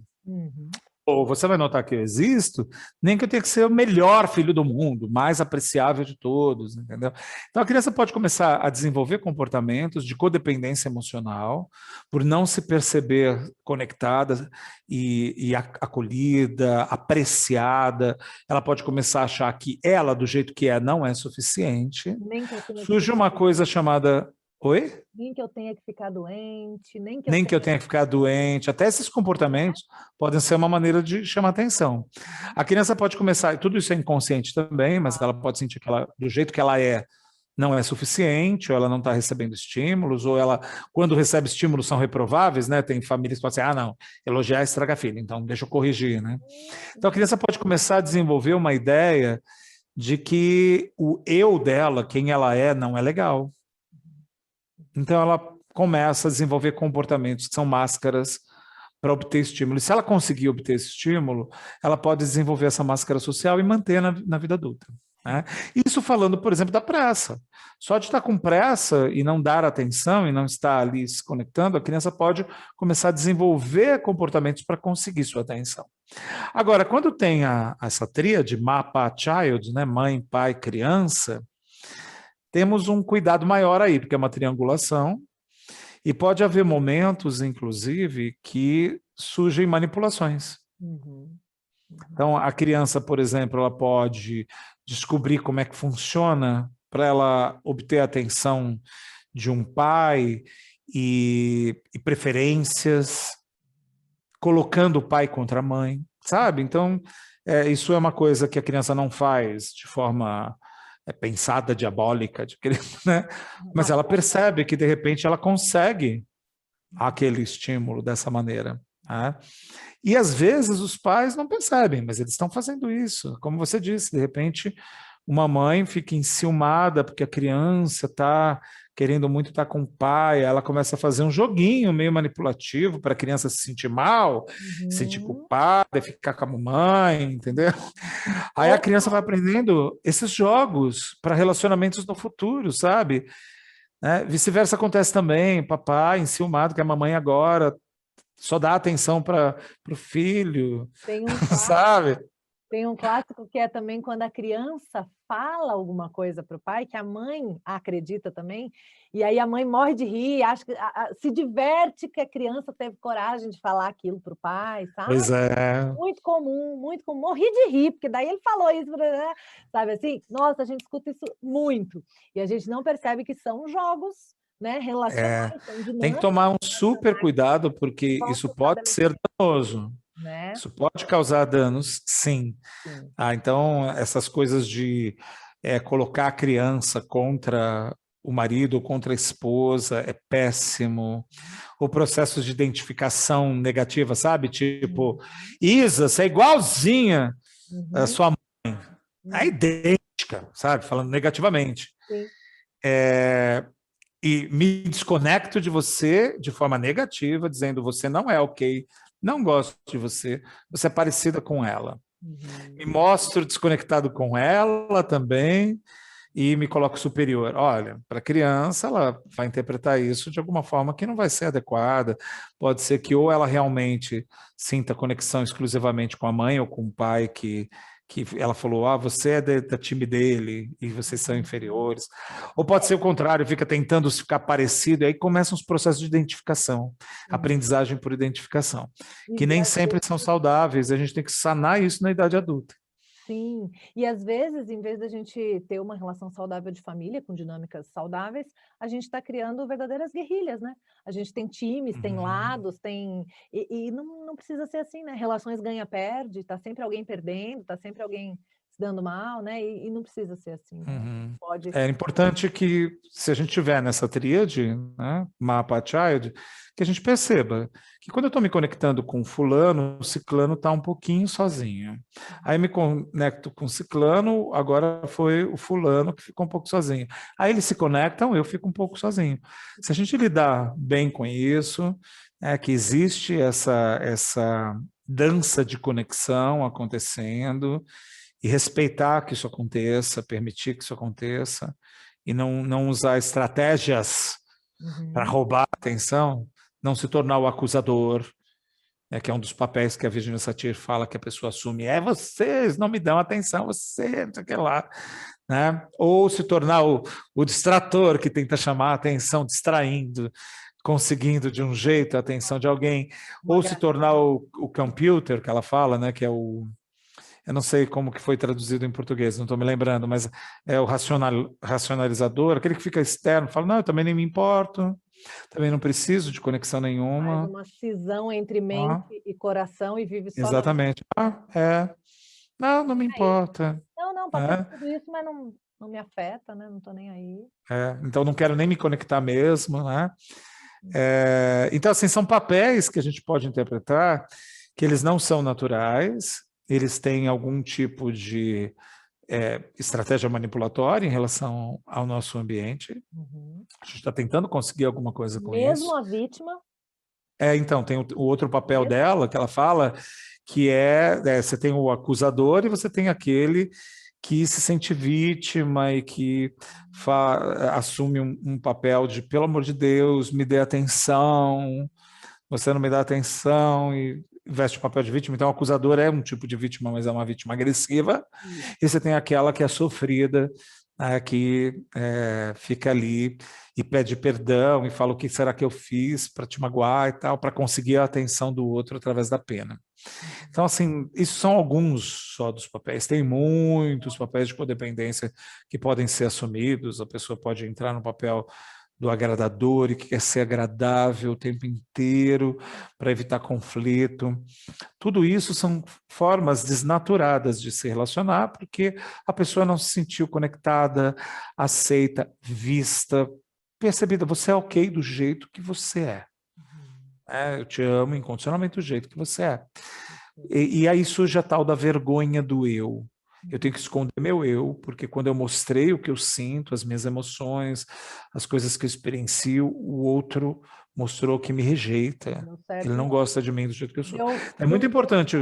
Ou você vai notar que eu existo, nem que eu tenha que ser o melhor filho do mundo, mais apreciável de todos, entendeu? Então a criança pode começar a desenvolver comportamentos de codependência emocional, por não se perceber conectada e acolhida, apreciada. Ela pode começar a achar que ela, do jeito que é, não é suficiente. Surge uma coisa chamada... Oi? Nem que eu tenha que ficar doente, nem que eu tenha que ficar doente. Até esses comportamentos podem ser uma maneira de chamar atenção. A criança pode começar, tudo isso é inconsciente também, mas ela pode sentir que ela, do jeito que ela é, não é suficiente, ou ela não está recebendo estímulos, ou ela, quando recebe estímulos, são reprováveis, né? Tem famílias que podem dizer, não, elogiar estraga filho, então deixa eu corrigir, né? Então a criança pode começar a desenvolver uma ideia de que o eu dela, quem ela é, não é legal. Então ela começa a desenvolver comportamentos que são máscaras para obter estímulo. E se ela conseguir obter esse estímulo, ela pode desenvolver essa máscara social e manter na vida adulta. Né? Isso falando, por exemplo, da pressa. Só de estar com pressa e não dar atenção e não estar ali se conectando, a criança pode começar a desenvolver comportamentos para conseguir sua atenção. Agora, quando tem essa tríade, Ma-Pa-Child, né? Mãe, pai, criança, temos um cuidado maior aí, porque é uma triangulação, e pode haver momentos, inclusive, que surgem manipulações. Então, a criança, por exemplo, ela pode descobrir como é que funciona para ela obter a atenção de um pai e preferências, colocando o pai contra a mãe, sabe? Então, isso é uma coisa que a criança não faz de forma pensada, diabólica, né? Mas ela percebe que, de repente, ela consegue aquele estímulo dessa maneira. Né? E, às vezes, os pais não percebem, mas eles estão fazendo isso. Como você disse, de repente, uma mãe fica enciumada porque a criança está querendo muito estar com o pai, ela começa a fazer um joguinho meio manipulativo para a criança se sentir mal, se sentir culpada, ficar com a mamãe, entendeu? Aí a criança vai aprendendo esses jogos para relacionamentos no futuro, sabe? Né? Vice-versa acontece também, papai enciumado que a mamãe agora só dá atenção para o filho, sabe? Tem um clássico que é também quando a criança fala alguma coisa para o pai, que a mãe acredita também, e aí a mãe morre de rir, acha que, se diverte que a criança teve coragem de falar aquilo para o pai, sabe? Pois é. Muito comum, morri de rir, porque daí ele falou isso, sabe assim? Nossa, a gente escuta isso muito, e a gente não percebe que são jogos, né, relacionais, são dinâmicos. Tem que tomar um super cuidado, porque isso pode ser danoso. Né? Isso pode causar danos, sim. Então, essas coisas de colocar a criança contra o marido ou contra a esposa é péssimo. O processo de identificação negativa, sabe? Tipo, Isa, você é igualzinha a sua mãe. É idêntica, sabe? Falando negativamente. E me desconecto de você de forma negativa, dizendo você não é ok, não gosto de você, você é parecida com ela. Me mostro desconectado com ela também e me coloco superior. Olha, para a criança, ela vai interpretar isso de alguma forma que não vai ser adequada. Pode ser que ou ela realmente sinta conexão exclusivamente com a mãe ou com o pai que ela falou, você é da time dele e vocês são inferiores. Ou pode ser o contrário, fica tentando ficar parecido, e aí começam os processos de identificação, aprendizagem por identificação, que nem sempre são saudáveis, a gente tem que sanar isso na idade adulta. Sim, e às vezes, em vez da gente ter uma relação saudável de família, com dinâmicas saudáveis, a gente está criando verdadeiras guerrilhas, né? A gente tem times, tem lados, e não precisa ser assim, né? Relações ganha-perde, está sempre alguém perdendo, está sempre alguém se dando mal, né? E não precisa ser assim. Né? É importante que, se a gente estiver nessa tríade, né, Ma-Pa-Child, que a gente perceba que quando eu estou me conectando com fulano, o ciclano está um pouquinho sozinho. Aí me conecto com o ciclano, agora foi o fulano que ficou um pouco sozinho. Aí eles se conectam, eu fico um pouco sozinho. Se a gente lidar bem com isso, que existe essa dança de conexão acontecendo, e respeitar que isso aconteça, permitir que isso aconteça, e não usar estratégias para roubar a atenção, não se tornar o acusador, que é um dos papéis que a Virginia Satir fala que a pessoa assume, vocês não me dão atenção, você, não sei o que lá. Né? Ou se tornar o distrator que tenta chamar a atenção, distraindo, conseguindo de um jeito a atenção de alguém, ou se tornar o computer, que ela fala, né, que é eu não sei como que foi traduzido em português, não estou me lembrando, mas é o racionalizador, aquele que fica externo, fala, não, eu também nem me importo, também não preciso de conexão nenhuma. Faz uma cisão entre mente e coração e vive só... Exatamente. Não me importa. Não, passei tudo isso, mas não me afeta, né? Não estou nem aí. Então, não quero nem me conectar mesmo, né? Então, assim, são papéis que a gente pode interpretar que eles não são naturais, eles têm algum tipo de estratégia manipulatória em relação ao nosso ambiente. Uhum. A gente está tentando conseguir alguma coisa com Mesmo isso. a vítima. Então, tem o outro papel dela, que ela fala, que você tem o acusador e você tem aquele que se sente vítima e que assume um papel de, pelo amor de Deus, me dê atenção, você não me dá atenção, e veste o papel de vítima. Então, o acusador é um tipo de vítima, mas é uma vítima agressiva. E você tem aquela que é sofrida, que fica ali e pede perdão e fala o que será que eu fiz para te magoar e tal, para conseguir a atenção do outro através da pena. Então, assim, isso são alguns só dos papéis. Tem muitos papéis de codependência que podem ser assumidos. A pessoa pode entrar no papel do agradador e que quer ser agradável o tempo inteiro para evitar conflito. Tudo isso são formas desnaturadas de se relacionar, porque a pessoa não se sentiu conectada, aceita, vista, percebida. Você é ok do jeito que você é. Eu te amo incondicionalmente do jeito que você é. E aí surge a tal da vergonha do eu. Eu tenho que esconder meu eu, porque quando eu mostrei o que eu sinto, as minhas emoções, as coisas que eu experiencio, o outro mostrou que me rejeita. Ele não gosta de mim do jeito que eu sou. É muito importante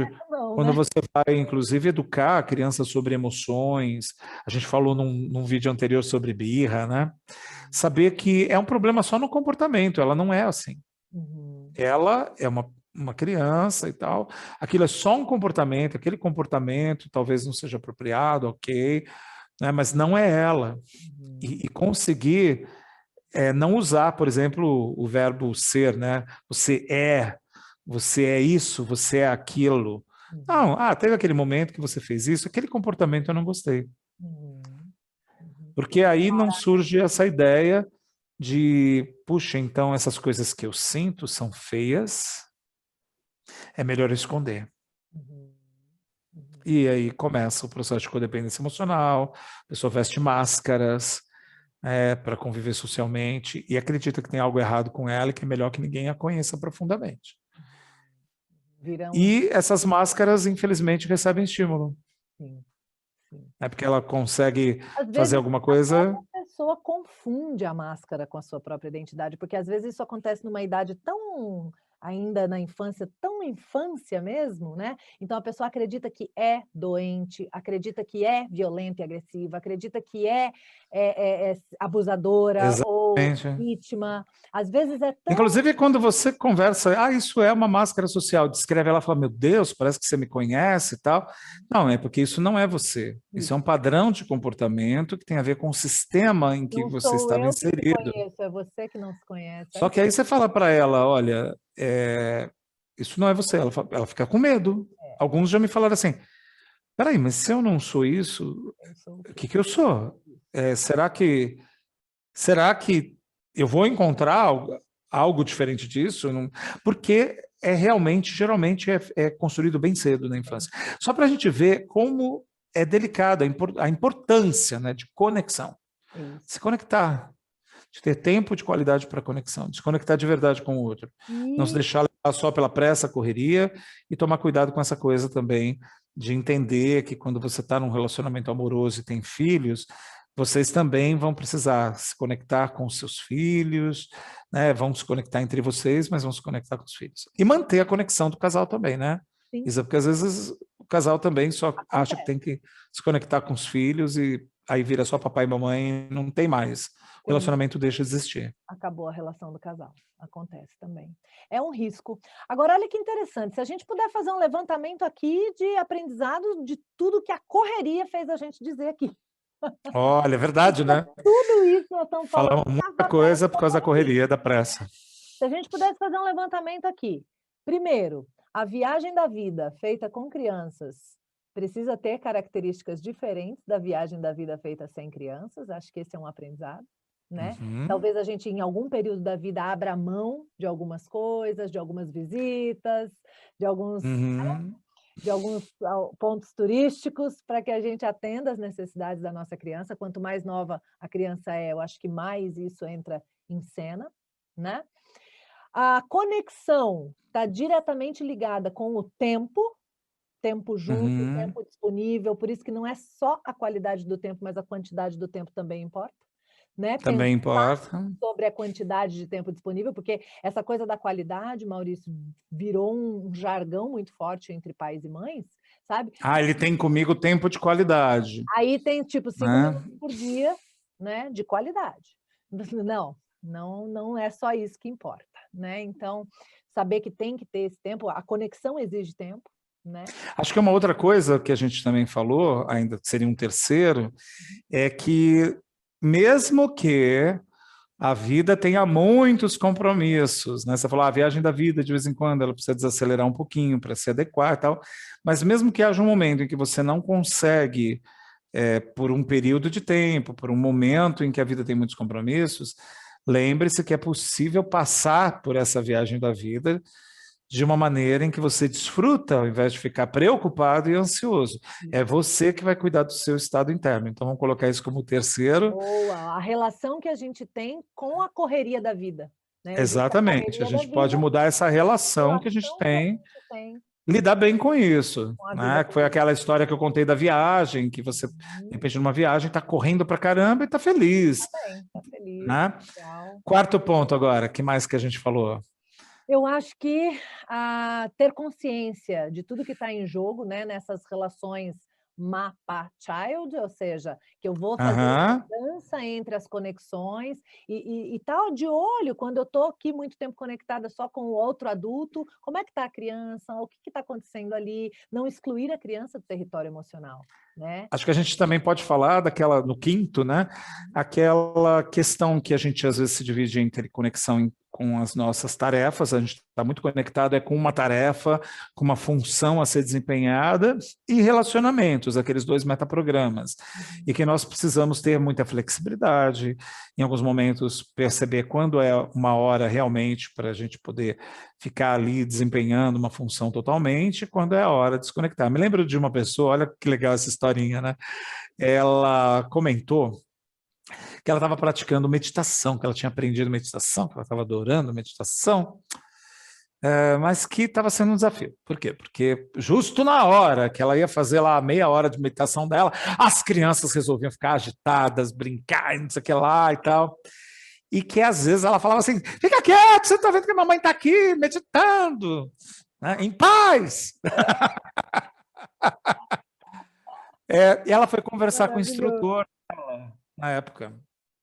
quando você vai, inclusive, educar a criança sobre emoções. A gente falou num vídeo anterior sobre birra, né? Saber que é um problema só no comportamento, ela não é assim. Ela é uma criança e tal, aquilo é só um comportamento, aquele comportamento talvez não seja apropriado, ok, né, mas não é ela. E conseguir não usar, por exemplo, o verbo ser, né? Você é isso, você é aquilo. Não, teve aquele momento que você fez isso, aquele comportamento eu não gostei. Porque aí não surge essa ideia de, puxa, então essas coisas que eu sinto são feias, é melhor esconder. E aí começa o processo de codependência emocional, a pessoa veste máscaras para conviver socialmente e acredita que tem algo errado com ela e que é melhor que ninguém a conheça profundamente. E essas máscaras, infelizmente, recebem estímulo. Sim, sim. Porque ela consegue Às fazer vezes, alguma coisa. a pessoa confunde a máscara com a sua própria identidade, porque às vezes isso acontece numa idade tão, ainda na infância, tão infância mesmo, né? Então a pessoa acredita que é doente, acredita que é violenta e agressiva, acredita que é abusadora ou Exatamente. vítima. Às vezes é tão... Inclusive, quando você conversa, isso é uma máscara social, descreve ela e fala, meu Deus, parece que você me conhece e tal. Não, é porque isso não é você. Isso é um padrão de comportamento que tem a ver com o sistema em que Não você sou estava eu que te inserido. conheço, é você que não se conhece. Só que aí você fala para ela, olha, isso não é você. Ela fica com medo. Alguns já me falaram assim, peraí, mas se eu não sou isso, o que eu sou? Será que eu vou encontrar algo diferente disso? Não, porque realmente, geralmente, é construído bem cedo na infância. Só para a gente ver como é delicada a importância, né, de conexão. Se conectar, de ter tempo de qualidade para conexão, de se conectar de verdade com o outro. Não se deixar levar só pela pressa, correria, e tomar cuidado com essa coisa também de entender que quando você está num relacionamento amoroso e tem filhos, vocês também vão precisar se conectar com os seus filhos, né? Vão se conectar entre vocês, mas vão se conectar com os filhos. E manter a conexão do casal também, né? Sim. Isso, porque às vezes o casal também só acha que tem que se conectar com os filhos e aí vira só papai e mamãe, não tem mais. O relacionamento deixa de existir. Acabou a relação do casal. Acontece também. É um risco. Agora, olha que interessante, se a gente puder fazer um levantamento aqui de aprendizado de tudo que a correria fez a gente dizer aqui. Olha, é verdade, né? Tudo isso nós estamos falando. Falamos muita coisa por causa da correria, da pressa. Se a gente pudesse fazer um levantamento aqui. Primeiro, a viagem da vida feita com crianças precisa ter características diferentes da viagem da vida feita sem crianças. Acho que esse é um aprendizado, né? Talvez a gente, em algum período da vida, abra mão de algumas coisas, de algumas visitas, de alguns pontos turísticos para que a gente atenda às necessidades da nossa criança. Quanto mais nova a criança é, eu acho que mais isso entra em cena, né? A conexão está diretamente ligada com o tempo, tempo junto, tempo disponível, por isso que não é só a qualidade do tempo, mas a quantidade do tempo também importa, né, Também importa. sobre a quantidade de tempo disponível, porque essa coisa da qualidade, Maurício, virou um jargão muito forte entre pais e mães, sabe. Ah, ele tem comigo tempo de qualidade, Aí tem, tipo, 5 né? minutos por dia, né, de qualidade. Não é só isso que importa, né. Então, saber que tem que ter esse tempo, a conexão exige tempo, né. Acho que uma outra coisa que a gente também falou, ainda que seria um terceiro, é que mesmo que a vida tenha muitos compromissos, né? Você falou, a viagem da vida, de vez em quando, ela precisa desacelerar um pouquinho para se adequar e tal, mas mesmo que haja um momento em que você não consegue, por um período de tempo, por um momento em que a vida tem muitos compromissos, lembre-se que é possível passar por essa viagem da vida de uma maneira em que você desfruta, ao invés de ficar preocupado e ansioso. É você que vai cuidar do seu estado interno. Então, vamos colocar isso como terceiro. Boa, a relação que a gente tem com a correria da vida, né, existe a Exatamente. A correria da gente pode vida, mudar essa a relação que a gente relação que a tem, gente tem lidar bem com isso, com a vida né? Que foi corrida. aquela história que eu contei da viagem, que você, de repente, numa viagem, está correndo para caramba e está feliz, Tá bem, tá feliz, né? legal. Quarto ponto agora, que mais que a gente falou? Eu acho que, ter consciência de tudo que está em jogo, né, nessas relações mapa-child, ou seja, que eu vou fazer Aham. essa dança entre as conexões e estar de olho quando eu estou aqui muito tempo conectada só com o outro adulto, como é que está a criança, o que está acontecendo ali, não excluir a criança do território emocional, né. Acho que a gente também pode falar daquela, no quinto, né? Aquela questão que a gente às vezes se divide entre conexão com as nossas tarefas, a gente está muito conectado com uma tarefa, com uma função a ser desempenhada, e relacionamentos, aqueles dois metaprogramas. E que nós precisamos ter muita flexibilidade, em alguns momentos perceber quando é uma hora realmente para a gente poder ficar ali desempenhando uma função totalmente, quando é a hora de desconectar. Me lembro de uma pessoa, olha que legal essa historinha, né? Ela comentou que ela estava praticando meditação, que ela tinha aprendido meditação, que ela estava adorando meditação, mas que estava sendo um desafio. Por quê? Porque justo na hora que ela ia fazer lá a meia hora de meditação dela, as crianças resolviam ficar agitadas, brincar, não sei o que lá e tal. E que às vezes ela falava assim, fica quieto, você está vendo que a mamãe está aqui meditando, né, em paz. E ela foi conversar com o Maravilhoso. instrutor dela, na época.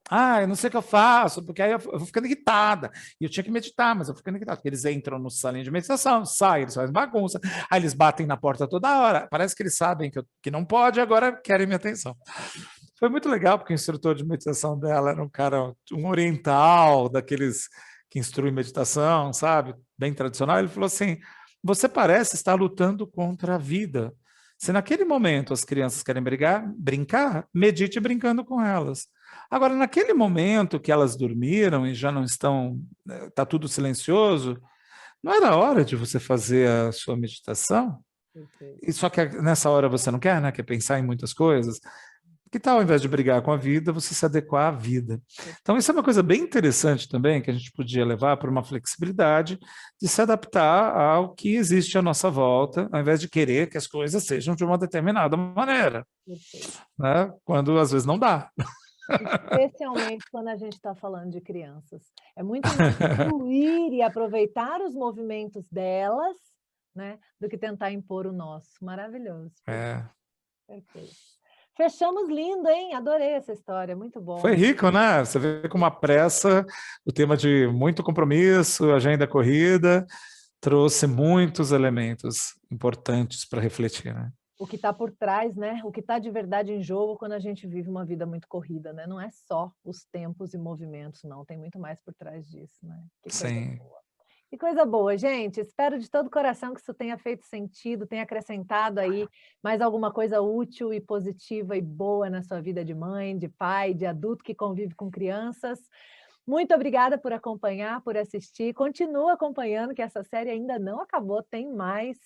Ah, eu não sei o que eu faço, porque aí eu vou ficando irritada. E eu tinha que meditar, mas eu vou ficando irritada, porque eles entram no salinho de meditação, saem, eles fazem bagunça, aí eles batem na porta toda hora. Parece que eles sabem que não pode, agora querem minha atenção. Foi muito legal, porque o instrutor de meditação dela era um cara, um oriental, daqueles que instrui meditação, sabe? Bem tradicional. Ele falou assim: você parece estar lutando contra a vida. Se naquele momento as crianças querem brincar, medite brincando com elas. Agora, naquele momento que elas dormiram e já não estão, está tudo silencioso, não era hora de você fazer a sua meditação? Perfeito. E só que nessa hora você não quer, né? Quer pensar em muitas coisas. Que tal, ao invés de brigar com a vida, você se adequar à vida? Então, isso é uma coisa bem interessante também, que a gente podia levar para uma flexibilidade de se adaptar ao que existe à nossa volta, ao invés de querer que as coisas sejam de uma determinada maneira, Perfeito. né? Quando às vezes não dá. Especialmente quando a gente está falando de crianças. É muito mais fluir e aproveitar os movimentos delas, né, do que tentar impor o nosso. Maravilhoso, É. perfeito. Fechamos lindo, hein, adorei essa história, muito Foi bom. rico, né? Você vê com uma pressa, o tema de muito compromisso, agenda corrida, trouxe muitos elementos importantes para refletir, né? O que está por trás, né, o que está de verdade em jogo quando a gente vive uma vida muito corrida, né, não é só os tempos e movimentos não, tem muito mais por trás disso, né. Que coisa Sim. boa. Que coisa boa, gente, espero de todo o coração que isso tenha feito sentido, tenha acrescentado aí mais alguma coisa útil e positiva e boa na sua vida de mãe, de pai, de adulto que convive com crianças. Muito obrigada por acompanhar, por assistir, continua acompanhando que essa série ainda não acabou, tem mais.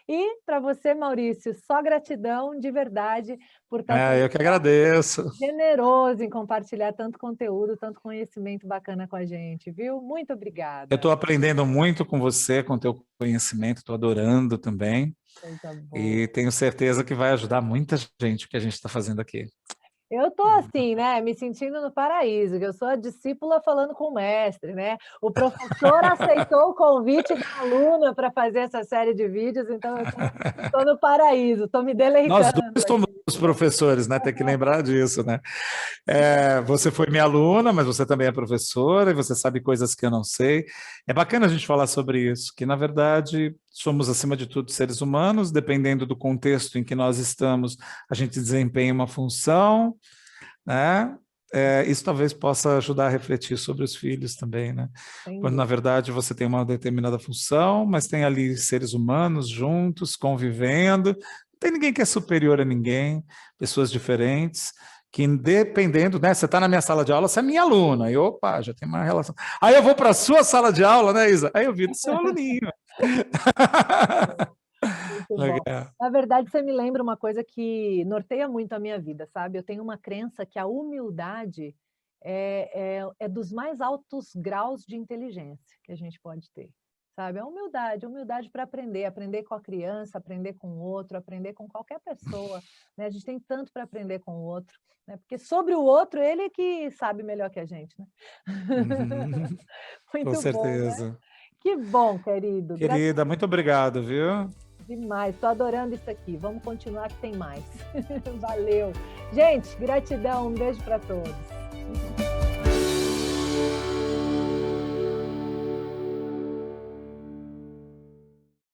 E para você, Maurício, só gratidão de verdade por estar sendo Eu que agradeço. generoso em compartilhar tanto conteúdo, tanto conhecimento bacana com a gente, viu? Muito Eu obrigada. estou aprendendo muito com você, com o teu conhecimento, estou adorando também. Coisa boa. E tenho certeza que vai ajudar muita gente o que a gente está fazendo aqui. Eu tô assim, né, me sentindo no paraíso, que eu sou a discípula falando com o mestre, né. O professor aceitou o convite da aluna para fazer essa série de vídeos, então eu tô no paraíso, tô me Nós deleitando dois somos aqui. os professores, né? Tem que lembrar disso, né? Você foi minha aluna, mas você também é professora e você sabe coisas que eu não sei. É bacana a gente falar sobre isso, que na verdade somos acima de tudo seres humanos, dependendo do contexto em que nós estamos, a gente desempenha uma função, né? Isso talvez possa ajudar a refletir sobre os filhos também, né? Sem Quando na dúvida. verdade você tem uma determinada função, mas tem ali seres humanos juntos, convivendo, não tem ninguém que é superior a ninguém, pessoas diferentes, que dependendo, né? Você está na minha sala de aula, você é minha aluna, aí opa, já tem uma relação. Aí eu vou para a sua sala de aula, né, Isa? Aí eu viro seu aluninho. Muito bom. Legal. Na verdade, você me lembra uma coisa que norteia muito a minha vida, sabe. Eu tenho uma crença que a humildade é dos mais altos graus de inteligência que a gente pode ter, sabe. A humildade para aprender, aprender com a criança, aprender com o outro, aprender com qualquer pessoa, né. A gente tem tanto para aprender com o outro, né, porque sobre o outro, ele que sabe melhor que a gente, né. Uhum. Com Muito bom, né. certeza. Que bom, querido. Querida, muito obrigado, viu? Demais, estou adorando isso aqui. Vamos continuar que tem mais. Valeu. Gente, gratidão, um beijo para todos.